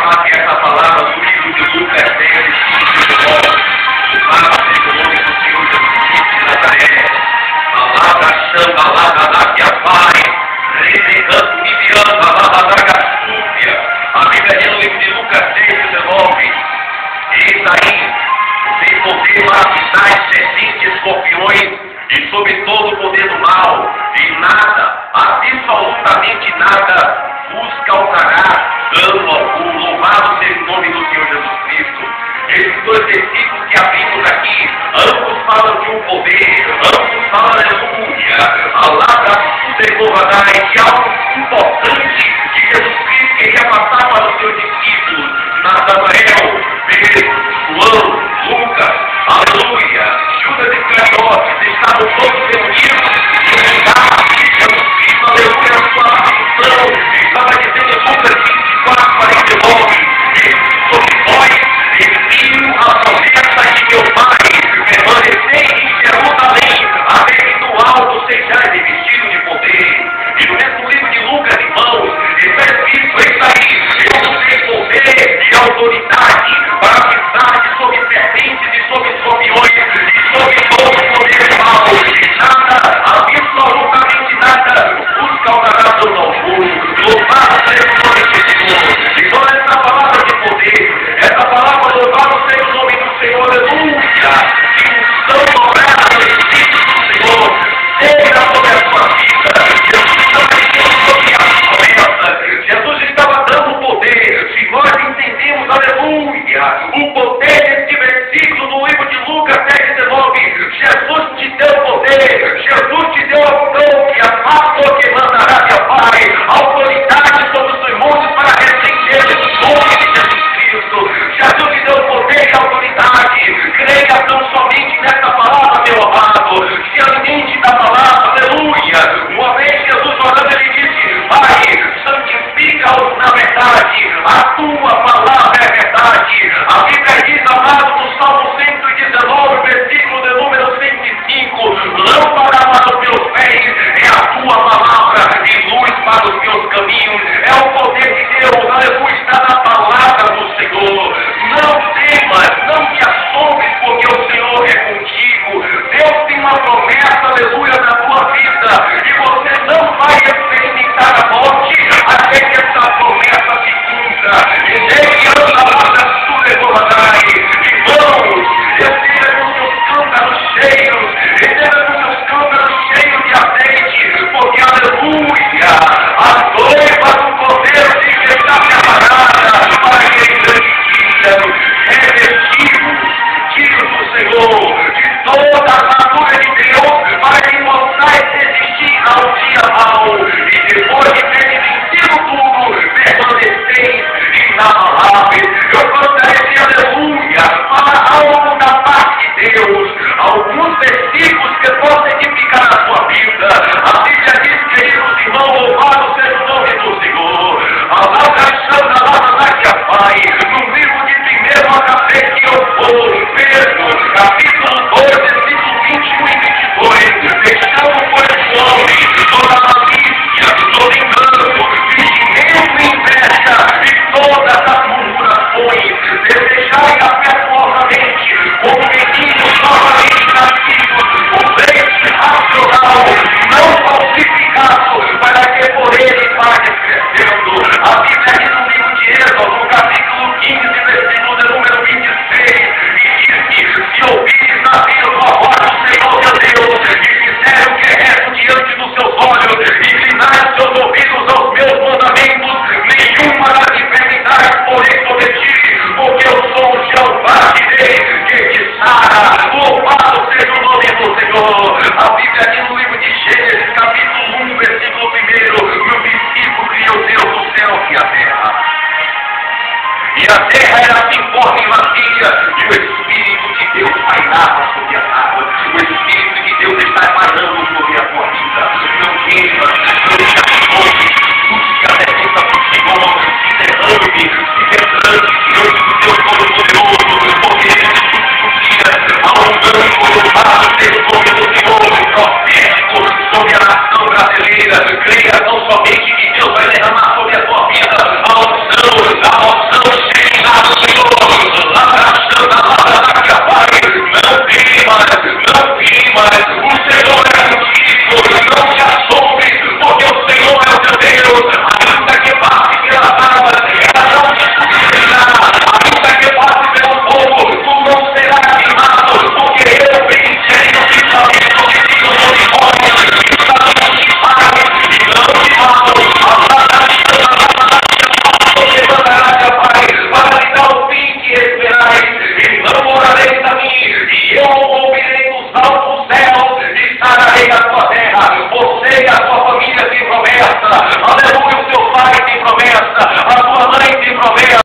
fala que essa palavra do livro de Lucas 10, o Papa tem o nome do Senhor Jesus Cristo de Nazaré. Palavra chama, palavra da que a pai, replicando, enviando, palavra da gastúcia. A Bíblia diz no livro de Lucas 10, 19. Eis aí, tem poder para pisar serpentes, escorpiões e sobre todo o poder do mal, e nada, absolutamente nada, vos causará dano algum. Louvado seja o nome do Senhor Jesus Cristo. Esses dois versículos que abrimos aqui, ambos falam de um poder, ambos falam, aleluia, a palavra de algo importante que Jesus Cristo queria passar para os seus discípulos. Natanael, Pedro, João, Lucas, aleluia, Judas Iscariotes, estavam todos reunidos no lugar que Jesus Cristo, aleluia, a sua missão, estava dizendo em Lucas 24, 49, sobre nós, envio a promessa de meu Pai, permanecei em Jerusalém, até que no alto sejais revestidos de poder. E no mesmo livro de Lucas, irmãos, está escrito isso aí: eu vos dei poder e autoridade para pisar sobre serpentes e sobre escorpiões e sobre todo o poder do mal, e nada, absolutamente nada, vos causará dano algum. Louvado seja o nome de Jesus. E toda essa palavra de poder, essa palavra, louvado seja o nome do Senhor, aleluia, que unção dobrada no Espírito do Senhor seja sobre a sua vida. Jesus estava dando poder. Se nós entendemos, aleluia, o poder desse versículo no livro de Lucas 10, 19, Jesus te deu poder, Jesus te deu a unção que a pastor que mandará meu Pai, autoridade sobre os demônios para repreender o nome de Jesus Cristo. Jesus te deu poder e autoridade. Creia tão somente nessa palavra, meu amado. Se alimente da palavra, aleluia. Uma vez Jesus orando, ele disse: Pai, santifica-os na verdade, a tua palavra é verdade. A Bíblia diz, amado, no Salmo 119, versículo de número 105, lâmpada para os meus pés é a tua palavra e luz para os meus caminhos. É o poder de Deus, aleluia, está na palavra do Senhor. Não temas, não te assombres, porque o Senhor é contigo. Deus tem uma promessa, aleluia, na tua vida, e você não vai experimentar a morte até que essa promessa se cumpra. E nele anda lá da sua irmãos, esteja com seus câmaras cheios, esteja com seus câmaras cheios de azeite, porque, aleluia, a noiva do Cordeiro de Jesus está preparada para aquele grande dia, revestido, diz o Senhor, de toda a armadura de Deus, para que possais resistir ao dia mau, e depois de terem vencido tudo, permaneceis inabaláveis. Eu gostaria de, aleluia, falar algo da parte de Deus, alguns versículos que possam edificar a sua vida. A Bíblia diz, queridos irmãos, louvado seja o nome do Senhor. A palavra chama lá na Pai, no livro de 1 HP que eu vou, Pedro, capítulo 2, versículos 21 e 22, deixando por esse homem toda malícia, todo engano, fingimento e inveja e todas as murmurações, desejai afetuosamente, como meninos novamente nascidos, o leite racional, não falsificado, para que por ele vades crescendo. A Bíblia diz no livro de Êxodo, no capítulo 15, versículo de número 26, e diz que se ouvires na vida a voz do Senhor teu Deus, e fizer o que é reto diante dos seus olhos, e inclinar seus ouvidos aos meus mandamentos, nenhuma das enfermidades porém sobre ti, porque eu sou o Jeová que te sara. Louvado seja o nome do Senhor. A Bíblia diz no livro de Gênesis, capítulo 1, versículo 1, no princípio criou Deus o céu e a terra. E a terra era assim forte e macia, e o